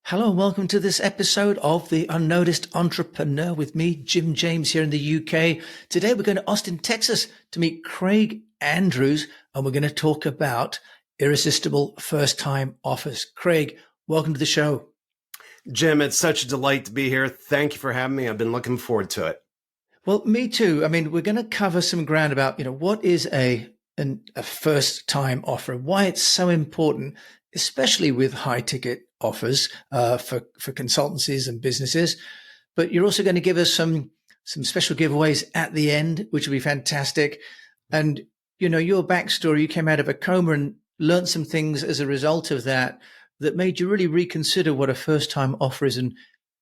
Hello and welcome to this episode of The Unnoticed Entrepreneur with me, Jim James, here in the UK. Today we're going to Austin, Texas to meet Craig Andrews, and we're going to talk about irresistible first-time offers. Craig, welcome to the show. Jim, it's such a delight to be here. Thank you for having me. I've been looking forward to it. Well, me too. I mean, we're going to cover some ground about, what is a first-time offer, why it's so important, especially with high-ticket offers for consultancies and businesses. But you're also going to give us some special giveaways at the end, which will be fantastic. And, your backstory, you came out of a coma and learned some things as a result of that made you really reconsider what a first-time offer is and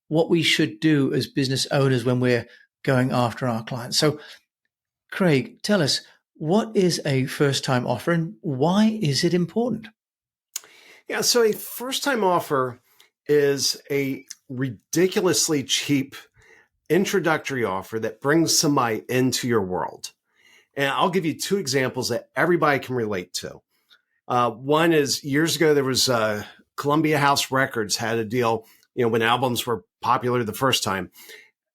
what we should do as business owners when we're going after our clients. So, Craig, tell us, what is a first-time offer and why is it important? Yeah, so a first-time offer is a ridiculously cheap introductory offer that brings somebody into your world. And I'll give you two examples that everybody can relate to. One is years ago, there was Columbia House Records had a deal, when albums were popular the first time,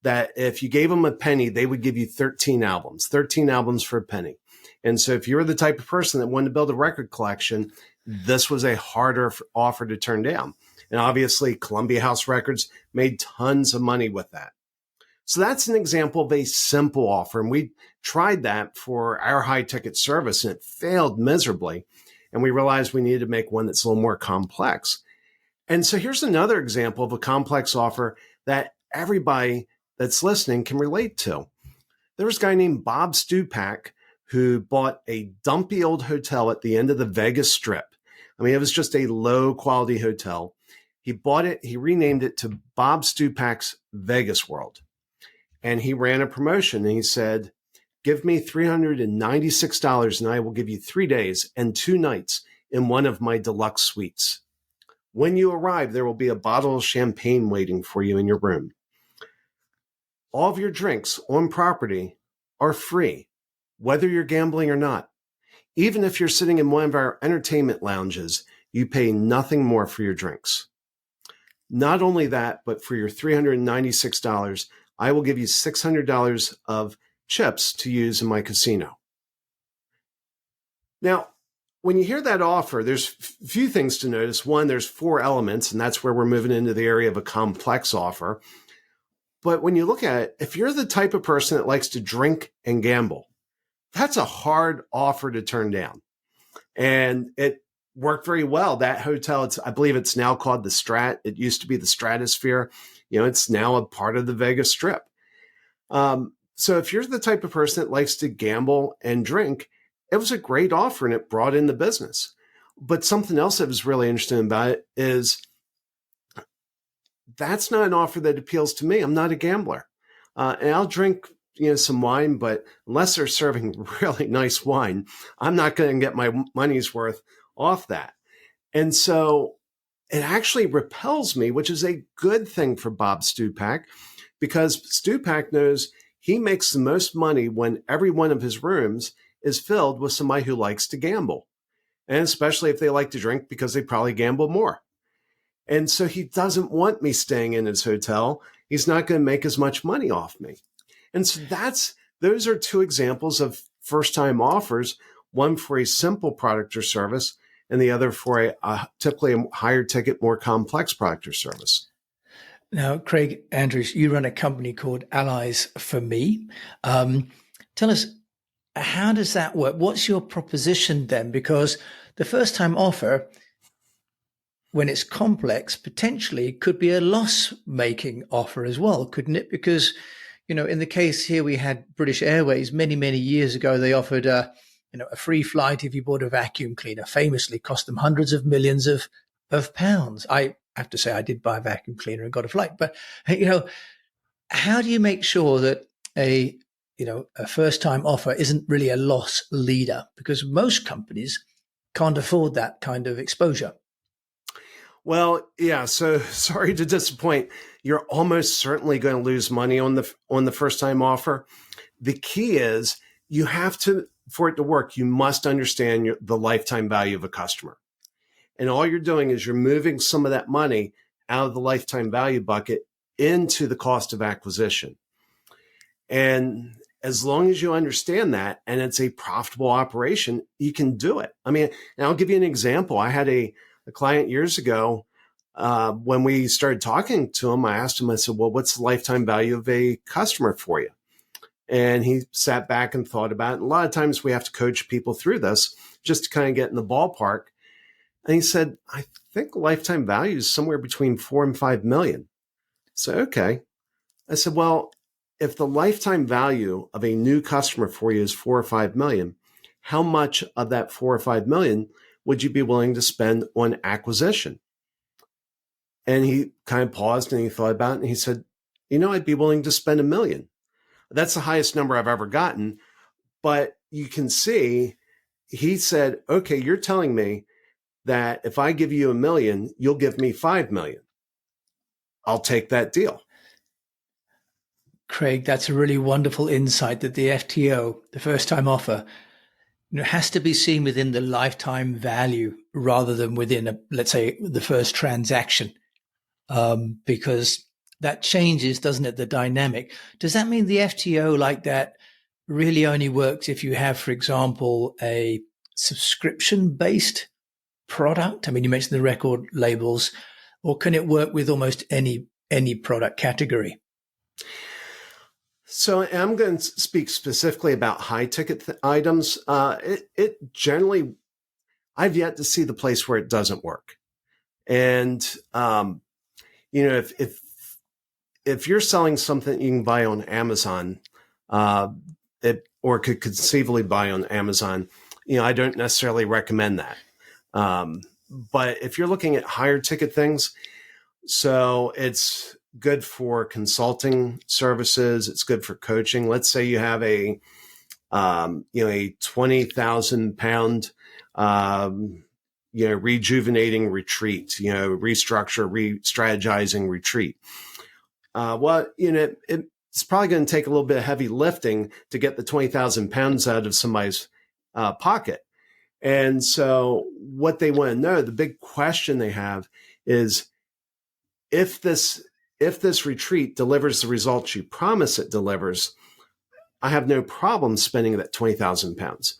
that if you gave them a penny, they would give you 13 albums for a penny. And so if you were the type of person that wanted to build a record collection, this was a harder offer to turn down. And obviously, Columbia House Records made tons of money with that. So that's an example of a simple offer. And we tried that for our high ticket service and it failed miserably. And we realized we needed to make one that's a little more complex. And so here's another example of a complex offer that everybody that's listening can relate to. There was a guy named Bob Stupak who bought a dumpy old hotel at the end of the Vegas Strip. I mean, it was just a low quality hotel. He bought it, he renamed it to Bob Stupak's Vegas World. And he ran a promotion and he said, give me $396 and I will give you 3 days and 2 nights in one of my deluxe suites. When you arrive, there will be a bottle of champagne waiting for you in your room. All of your drinks on property are free, whether you're gambling or not. Even if you're sitting in one of our entertainment lounges, you pay nothing more for your drinks. Not only that, but for your $396, I will give you $600 of chips to use in my casino. Now, when you hear that offer, there's a few things to notice. One, there's 4 elements, and that's where we're moving into the area of a complex offer. But when you look at it, if you're the type of person that likes to drink and gamble, that's a hard offer to turn down. And it worked very well. That hotel, I believe it's now called the Strat. It used to be the Stratosphere. It's now a part of the Vegas Strip. So if you're the type of person that likes to gamble and drink, it was a great offer and it brought in the business. But something else that was really interesting about it is that's not an offer that appeals to me. I'm not a gambler. And I'll drink some wine, but unless they're serving really nice wine, I'm not going to get my money's worth off that. And so it actually repels me, which is a good thing for Bob Stupak, because Stupak knows he makes the most money when every one of his rooms is filled with somebody who likes to gamble. And especially if they like to drink, because they probably gamble more. And so he doesn't want me staying in his hotel. He's not going to make as much money off me. And so those are 2 examples of first-time offers, one for a simple product or service, and the other for typically a higher ticket, more complex product or service. Now, Craig Andrews, you run a company called allies4me. Tell us, how does that work? What's your proposition then? Because the first-time offer, when it's complex, potentially could be a loss-making offer as well, couldn't it? Because in the case here, we had British Airways many, many years ago. They offered a free flight if you bought a vacuum cleaner. Famously cost them hundreds of millions of pounds. I have to say I did buy a vacuum cleaner and got a flight. But, how do you make sure that a first-time offer isn't really a loss leader? Because most companies can't afford that kind of exposure. Well, yeah. So sorry to disappoint. You're almost certainly going to lose money on the first time offer. The key is you have to, for it to work, you must understand the lifetime value of a customer. And all you're doing is you're moving some of that money out of the lifetime value bucket into the cost of acquisition. And as long as you understand that and it's a profitable operation, you can do it. I mean, and I'll give you an example. I had a client years ago. When we started talking to him, I asked him, I said, well, what's the lifetime value of a customer for you? And he sat back and thought about it. And a lot of times we have to coach people through this just to kind of get in the ballpark. And he said, I think lifetime value is somewhere between 4 and 5 million. So, okay. I said, well, if the lifetime value of a new customer for you is 4 or 5 million, how much of that 4 or 5 million would you be willing to spend on acquisition? And he kind of paused and he thought about it and he said, I'd be willing to spend $1 million. That's the highest number I've ever gotten. But you can see, he said, okay, you're telling me that if I give you $1 million, you'll give me 5 million. I'll take that deal. Craig, that's a really wonderful insight that the FTO, the first time offer, has to be seen within the lifetime value rather than within, let's say, the first transaction, because that changes, doesn't it, the dynamic. Does that mean the FTO like that really only works if you have, for example, a subscription-based product? I mean, you mentioned the record labels, or can it work with almost any product category? So I'm going to speak specifically about high ticket items. It generally, I've yet to see the place where it doesn't work. And, if you're selling something you can buy on Amazon, or could conceivably buy on Amazon, I don't necessarily recommend that. But if you're looking at higher ticket things, so it's good for consulting services. It's good for coaching. Let's say you have a 20,000 pound, rejuvenating retreat, restructure, re-strategizing retreat. It's probably going to take a little bit of heavy lifting to get the 20,000 pounds out of somebody's pocket. And so what they want to know, the big question they have is, if this retreat delivers the results you promise it delivers, I have no problem spending that 20,000 pounds.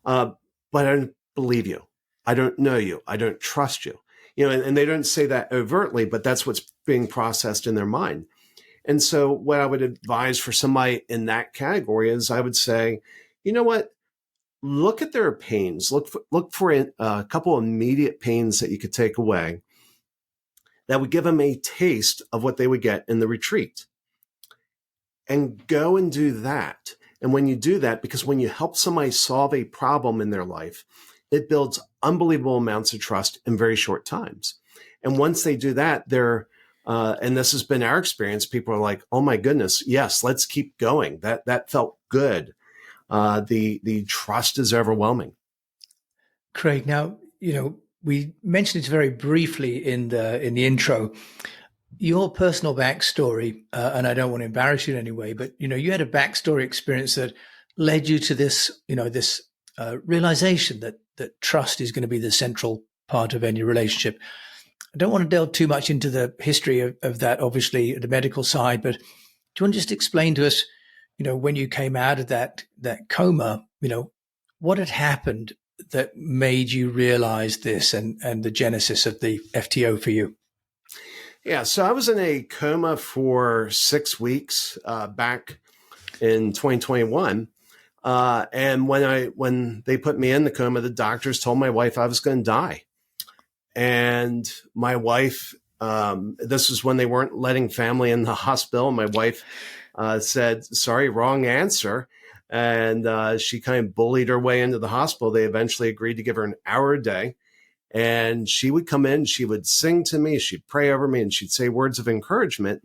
But I don't believe you. I don't know you. I don't trust you. And they don't say that overtly, but that's what's being processed in their mind. And so what I would advise for somebody in that category is I would say, you know what? Look at their pains. Look for a couple of immediate pains that you could take away that would give them a taste of what they would get in the retreat. And go and do that. And when you do that, because when you help somebody solve a problem in their life, it builds unbelievable amounts of trust in very short times. And once they do that, and this has been our experience, people are like, oh my goodness, yes, let's keep going. That felt good. The trust is overwhelming. Craig, now, we mentioned it very briefly in the intro. Your personal backstory, and I don't want to embarrass you in any way, but you had a backstory experience that led you to this, this realization that trust is going to be the central part of any relationship. I don't want to delve too much into the history of that, obviously, the medical side, but do you want to just explain to us, when you came out of that coma, what had happened that made you realize this and the genesis of the FTO for you? Yeah, so I was in a coma for 6 weeks back in 2021. And when they put me in the coma, the doctors told my wife I was going to die. And my wife, this was when they weren't letting family in the hospital. My wife said, sorry, wrong answer. And she kind of bullied her way into the hospital. They eventually agreed to give her an hour a day. And she would come in, she would sing to me, she'd pray over me, and she'd say words of encouragement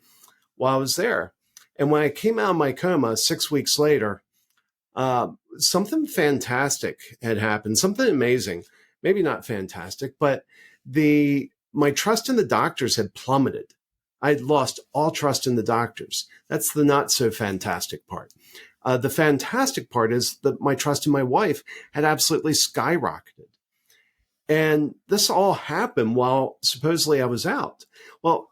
while I was there. And when I came out of my coma 6 weeks later, something fantastic had happened, something amazing. Maybe not fantastic, but my trust in the doctors had plummeted. I'd lost all trust in the doctors. That's the not so fantastic part. The fantastic part is that my trust in my wife had absolutely skyrocketed. And this all happened while supposedly I was out. Well,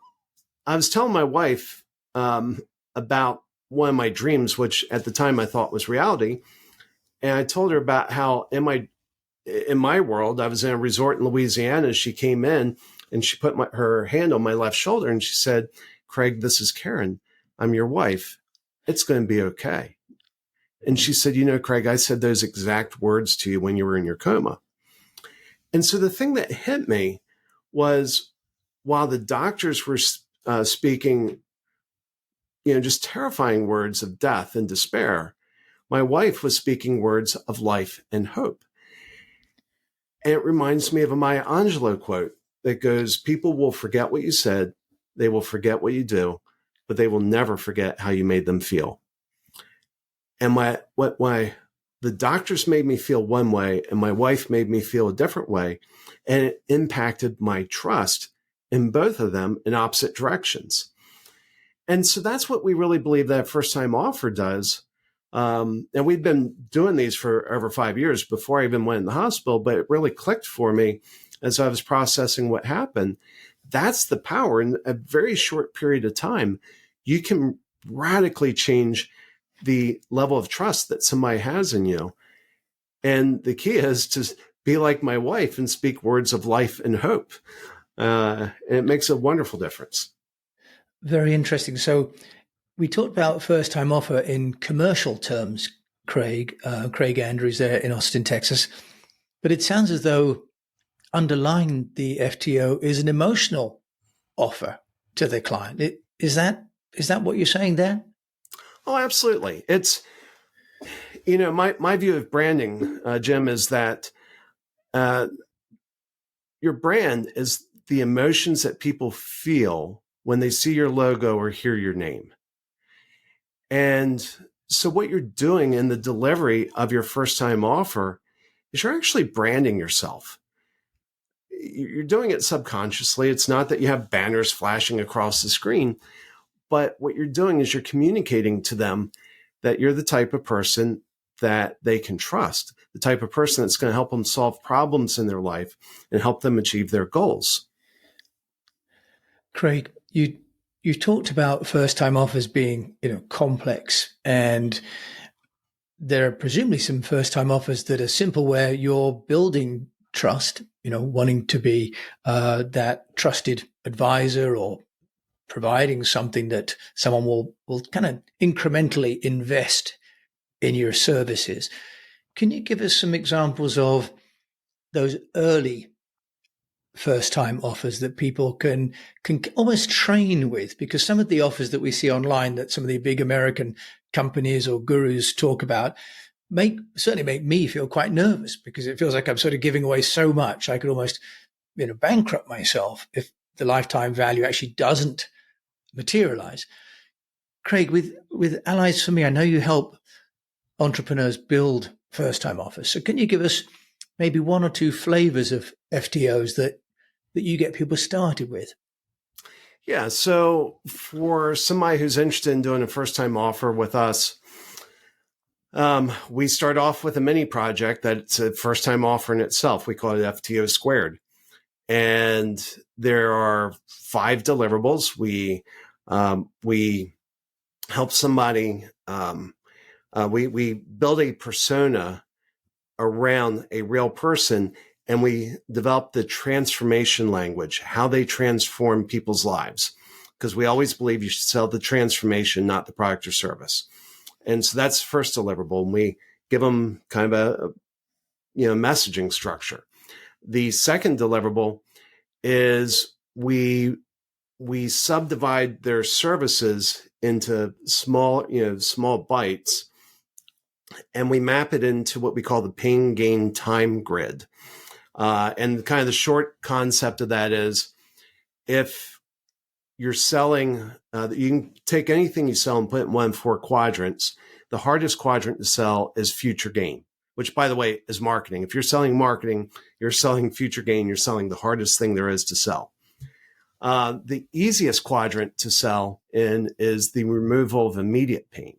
I was telling my wife about one of my dreams, which at the time I thought was reality. And I told her about how in my world, I was in a resort in Louisiana. She came in and she put her hand on my left shoulder and she said, "Craig, this is Karen. I'm your wife. It's going to be okay." And she said, "Craig, I said those exact words to you when you were in your coma." And so the thing that hit me was while the doctors were speaking, just terrifying words of death and despair, my wife was speaking words of life and hope. And it reminds me of a Maya Angelou quote that goes, "People will forget what you said, they will forget what you do, but they will never forget how you made them feel." And the doctors made me feel one way and my wife made me feel a different way. And it impacted my trust in both of them in opposite directions. And so that's what we really believe that first time offer does. And we've been doing these for over 5 years before I even went in the hospital, but it really clicked for me as I was processing what happened. That's the power. In a very short period of time, you can radically change the level of trust that somebody has in you. And the key is to be like my wife and speak words of life and hope. And it makes a wonderful difference. Very interesting. So we talked about first time offer in commercial terms, Craig Andrews there in Austin, Texas. But it sounds as though underlying the FTO is an emotional offer to the client. Is that what you're saying there? Oh, absolutely. It's, my view of branding, Jim, is that your brand is the emotions that people feel when they see your logo or hear your name. And so what you're doing in the delivery of your first time offer is you're actually branding yourself. You're doing it subconsciously. It's not that you have banners flashing across the screen, but what you're doing is you're communicating to them that you're the type of person that they can trust, the type of person that's going to help them solve problems in their life and help them achieve their goals. Craig, you talked about first time offers being, complex, and there are presumably some first time offers that are simple where you're building trust, wanting to be that trusted advisor or providing something that someone will kind of incrementally invest in your services. Can you give us some examples of those early first time offers that people can almost train with? Because some of the offers that we see online that some of the big American companies or gurus talk about certainly make me feel quite nervous, because it feels like I'm sort of giving away so much. I could almost, bankrupt myself if the lifetime value actually doesn't materialize. Craig, with Allies4me, I know you help entrepreneurs build first time offers. So can you give us maybe one or two flavors of FTOs that you get people started with? Yeah. So for somebody who's interested in doing a first time offer with us, we start off with a mini project that's a first time offer in itself. We call it FTO squared. And there are 5 deliverables. We help somebody, we build a persona around a real person, and we develop the transformation language, how they transform people's lives. Because we always believe you should sell the transformation, not the product or service. And so that's the first deliverable. And we give them kind of a messaging structure. The second deliverable is we subdivide their services into small bites, and we map it into what we call the pain gain time grid. And kind of the short concept of that is, if you're selling, you can take anything you sell and put it in one of 4 quadrants. The hardest quadrant to sell is future gain, which, by the way, is marketing. If you're selling marketing, you're selling future gain, you're selling the hardest thing there is to sell. The easiest quadrant to sell in is the removal of immediate pain.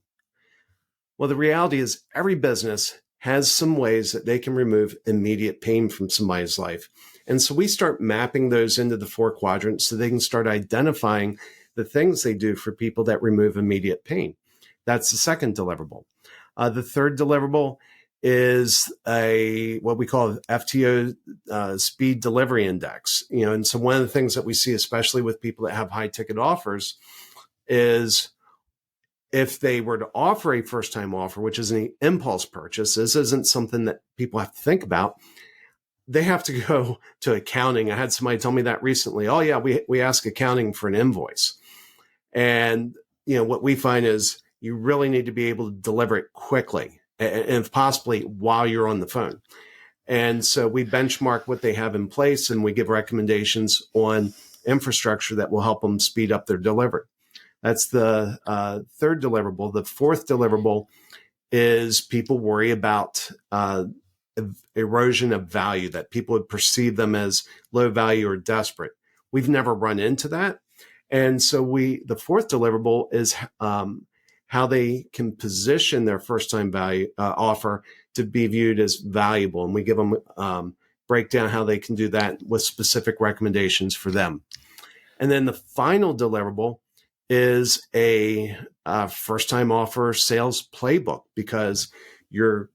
Well, the reality is every business has some ways that they can remove immediate pain from somebody's life. And so we start mapping those into the 4 quadrants so they can start identifying the things they do for people that remove immediate pain. That's the second deliverable. The third deliverable is what we call FTO speed delivery index. And so one of the things that we see, especially with people that have high ticket offers, is if they were to offer a first time offer, which is an impulse purchase, this isn't something that people have to think about. They have to go to accounting. I had somebody tell me that recently. Oh yeah, we ask accounting for an invoice. And what we find is you really need to be able to deliver it quickly, and if possibly while you're on the phone. And so we benchmark what they have in place, and we give recommendations on infrastructure that will help them speed up their delivery. That's the third deliverable. The fourth deliverable is people worry about erosion of value, that people would perceive them as low value or desperate. We've never run into that. And so the fourth deliverable is how they can position their first time value offer to be viewed as valuable. And we give them break down how they can do that with specific recommendations for them. And then the final deliverable is a first time offer sales playbook, because your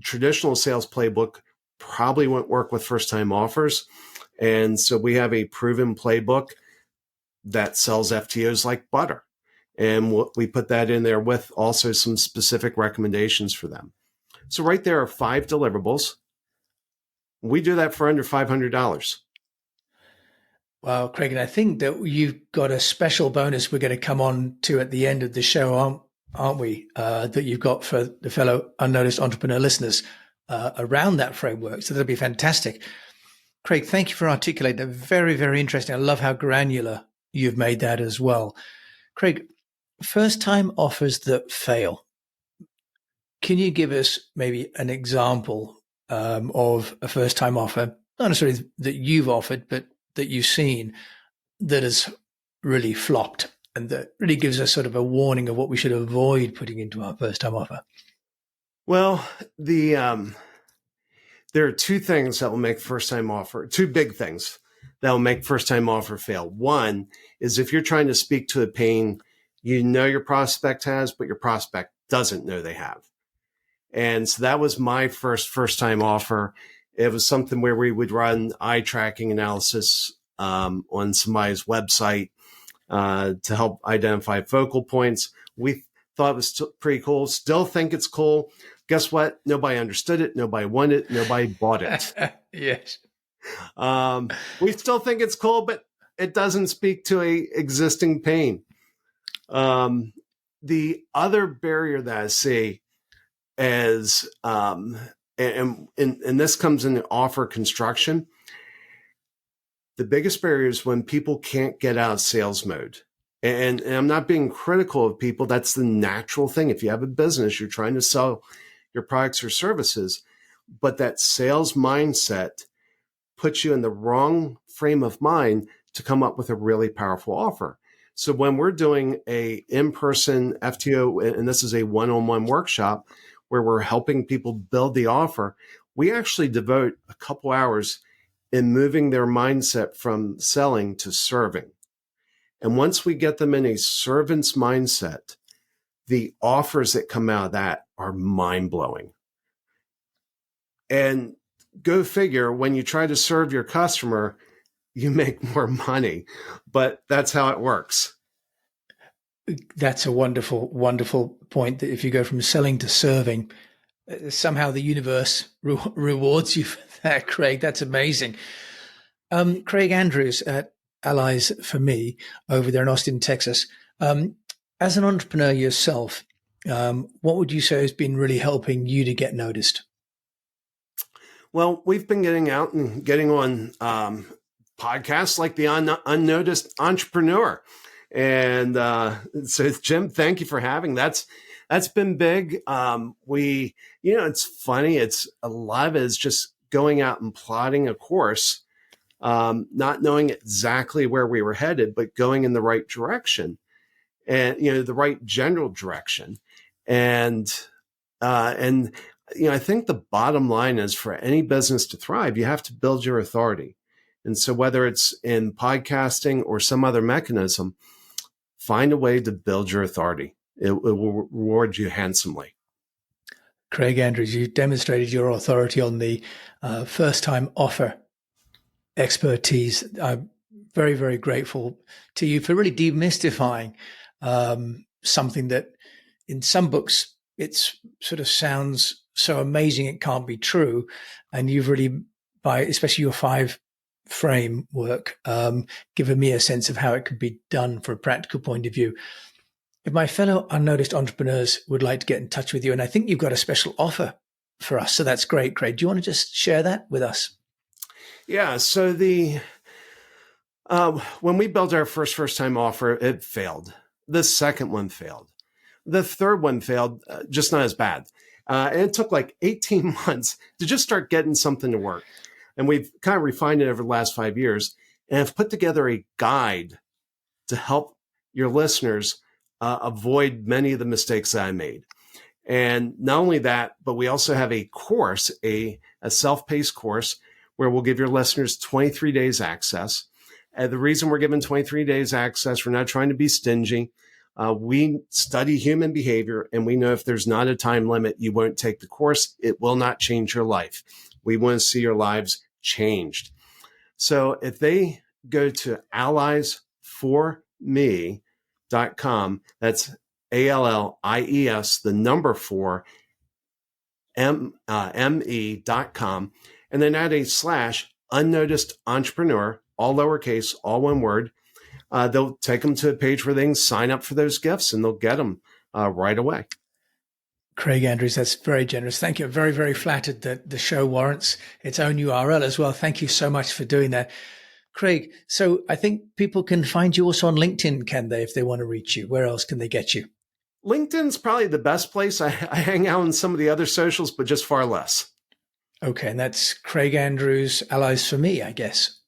traditional sales playbook probably won't work with first time offers. And so we have a proven playbook that sells FTOs like butter. And we put that in there with also some specific recommendations for them. So right there are 5 deliverables. We do that for under $500. Well, Craig, and I think that you've got a special bonus we're going to come on to at the end of the show, aren't we? That you've got for the fellow unnoticed entrepreneur listeners around that framework. So that'll be fantastic. Craig, thank you for articulating that. Very, very interesting. I love how granular you've made that as well. Craig, first time offers that fail. Can you give us maybe an example of a first time offer, not necessarily that you've offered, but that you've seen that has really flopped, and that really gives us sort of a warning of what we should avoid putting into our first time offer? Well, there are 2 things that will make first time offer, 2 big things that will make first time offer fail. One is if you're trying to speak to a pain your prospect has, but your prospect doesn't know they have. And so that was my first time offer. It was something where we would run eye tracking analysis on somebody's website to help identify focal points. We thought it was pretty cool. Still think it's cool. Guess what? Nobody understood it. Nobody wanted it. Nobody bought it. Yes. We still think it's cool, but it doesn't speak to a existing pain. The other barrier that I see is, and this comes in the offer construction, the biggest barrier is when people can't get out of sales mode. And I'm not being critical of people. That's the natural thing. If you have a business, you're trying to sell your products or services, but that sales mindset puts you in the wrong frame of mind to come up with a really powerful offer. So when we're doing a in-person FTO, and this is a one-on-one workshop where we're helping people build the offer, we actually devote a couple hours in moving their mindset from selling to serving. And once we get them in a servant's mindset, the offers that come out of that are mind-blowing. And go figure, when you try to serve your customer, you make more money, but that's how it works. That's a wonderful, wonderful point, that if you go from selling to serving, somehow the universe rewards you for that, Craig. That's amazing. Craig Andrews at allies4me over there in Austin, Texas. As an entrepreneur yourself, what would you say has been really helping you to get noticed? Well, we've been getting out and getting on podcasts like the Unnoticed Entrepreneur. And so, Jim, thank you for having that's been big. It's funny. It's a lot of it is just going out and plotting a course, not knowing exactly where we were headed, but going in the right direction, and the right general direction. And I think the bottom line is for any business to thrive, you have to build your authority. And so whether it's in podcasting or some other mechanism, find a way to build your authority. It will reward you handsomely. Craig Andrews, you demonstrated your authority on the first-time offer expertise. I'm very, very grateful to you for really demystifying something that in some books it's sort of sounds so amazing it can't be true. And you've really, by especially your 5 framework, given me a sense of how it could be done from a practical point of view. If my fellow unnoticed entrepreneurs would like to get in touch with you, and I think you've got a special offer for us, so that's great, Craig. Do you want to just share that with us? Yeah. So when we built our first-time offer, it failed. The second one failed. The third one failed, just not as bad. And it took like 18 months to just start getting something to work. And we've kind of refined it over the last 5 years and have put together a guide to help your listeners avoid many of the mistakes that I made. And not only that, but we also have a course, a self-paced course where we'll give your listeners 23 days access. And the reason we're giving 23 days access, we're not trying to be stingy. We study human behavior, and we know if there's not a time limit, you won't take the course. It will not change your life. We want to see your lives changed. So if they go to allies4me.com, that's ALLIES, the number 4, me.com, and then add a / unnoticed entrepreneur, all lowercase, all one word. They'll take them to a page where they can sign up for those gifts, and they'll get them right away. Craig Andrews, that's very generous. Thank you. I'm very, very flattered that the show warrants its own URL as well. Thank you so much for doing that. Craig, so I think people can find you also on LinkedIn, can they, if they want to reach you? Where else can they get you? LinkedIn's probably the best place. I hang out on some of the other socials, but just far less. Okay, and that's Craig Andrews, Allies for Me, I guess.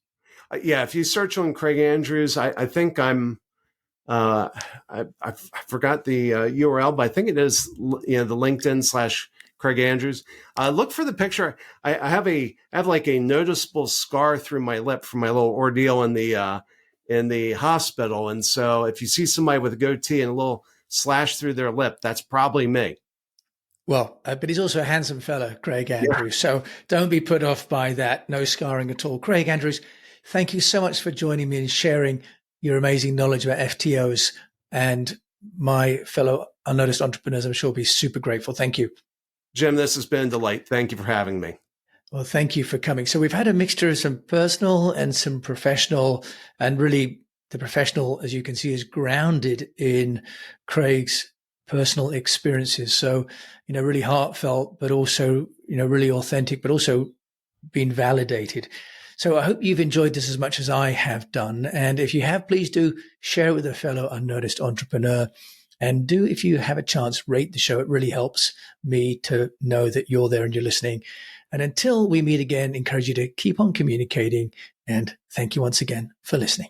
Yeah, if you search on Craig Andrews, I think I'm, I forgot the URL, but I think it is, the LinkedIn / Craig Andrews. Look for the picture. I have like a noticeable scar through my lip from my little ordeal in the hospital. And so if you see somebody with a goatee and a little slash through their lip, that's probably me. Well, but he's also a handsome fella, Craig Andrews. Yeah. So don't be put off by that. No scarring at all. Craig Andrews, thank you so much for joining me and sharing your amazing knowledge about FTOs, and my fellow unnoticed entrepreneurs, I'm sure, will be super grateful. Thank you. Jim, this has been a delight. Thank you for having me. Well, thank you for coming. So we've had a mixture of some personal and some professional, and really the professional, as you can see, is grounded in Craig's personal experiences. So, really heartfelt, but also, really authentic, but also being validated. So I hope you've enjoyed this as much as I have done. And if you have, please do share it with a fellow unnoticed entrepreneur. And do, if you have a chance, rate the show. It really helps me to know that you're there and you're listening. And until we meet again, encourage you to keep on communicating. And thank you once again for listening.